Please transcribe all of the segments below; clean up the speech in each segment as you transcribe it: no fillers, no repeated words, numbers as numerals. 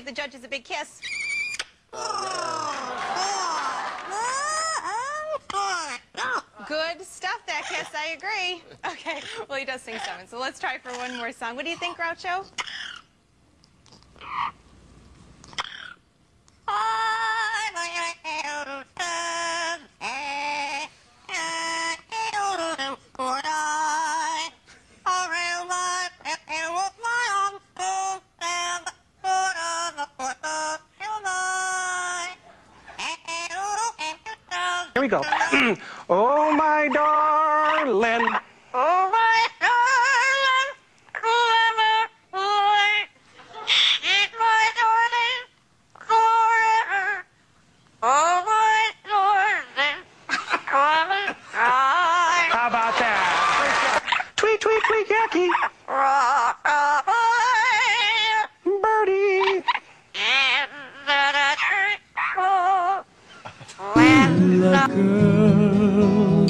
give the judges a big kiss. Good stuff, that kiss, I agree. Okay, well, he does sing seven, so let's try for one more song. What do you think, Groucho? Here we go. Oh, my darling. Oh, my darling. My darling. Forever. Oh, my darling. How about that? Tweet, tweet, tweet, yucky. Birdie. Love girl,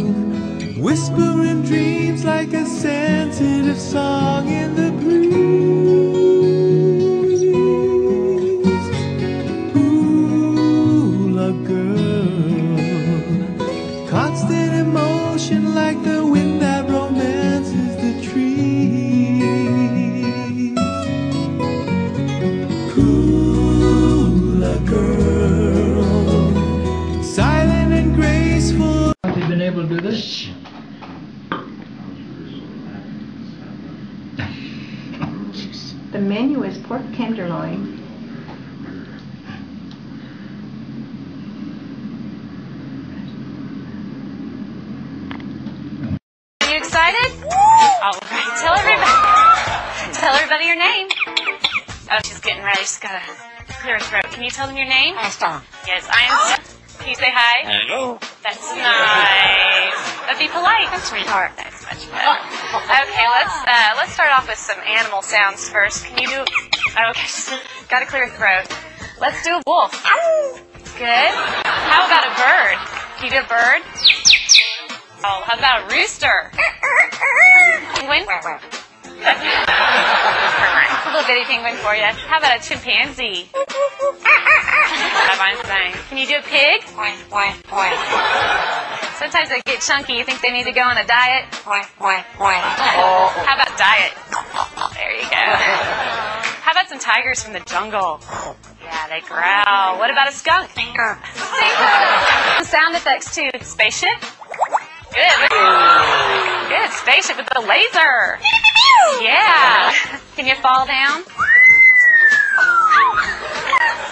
whispering dreams like a sensitive song in the breeze. Ooh, love girl, constant emotion like the wind that romances the trees. Ooh, love girl, silent and graceful. Have you been able to do this? The menu is pork tenderloin. Are you excited? All right, tell everybody your name. Oh, she's getting ready. She's got to clear her throat. Can you tell them your name? Yes, I am. Can you say hi? Hello. That's nice. But be polite, sweetheart. That's much better. Okay, let's start off with some animal sounds first. Can you do? Oh, okay, got to clear your throat. Let's do a wolf. Good. How about a bird? Can you do a bird? Oh, how about a rooster? Penguin? A little bitty penguin for you. How about a chimpanzee? Can you do a pig? Sometimes they get chunky. You think they need to go on a diet? How about diet? There you go. How about some tigers from the jungle? Yeah, they growl. What about a skunk? Stinker. Sound effects too. Spaceship? Good. Good. Spaceship with the laser. Yeah. Can you fall down?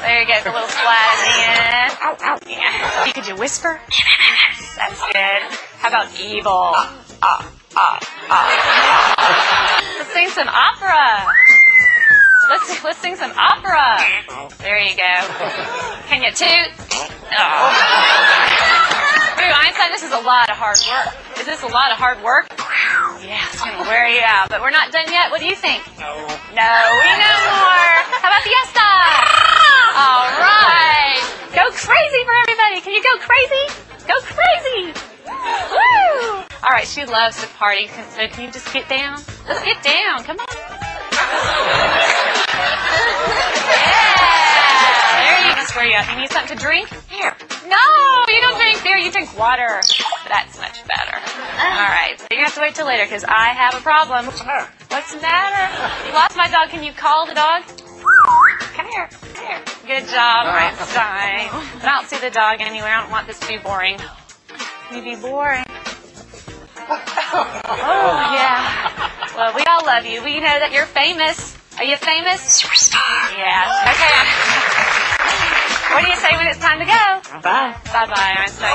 There you go. A little splat at the end. Yeah. Could you whisper? That's good. How about evil? Let's sing some opera. Let's sing some opera. There you go. Can you toot? Oh. Einstein, this is a lot of hard work. Is this a lot of hard work? Yeah, it's going to wear you out. But we're not done yet. What do you think? No. No, we know more. How about fiesta? All right. Go crazy for everybody. Can you go crazy? Go crazy. Woo! All right, she loves to party. So can you just get down? Let's get down. Come on. Yeah. There you go. Square you up. You need something to drink? Here. No, you don't drink beer. You drink water. That's much better. All right. So you're going to have to wait till later because I have a problem. What's the matter? You lost my dog. Can you call the dog? Come here. Come here. Good job, Einstein. But I don't see the dog anywhere. I don't want this to be boring. Can you be boring? Oh, yeah. Well, we all love you. We know that you're famous. Are you famous? Superstar. Yeah. Okay. What do you say when it's time to go? Bye. Bye-bye, Einstein.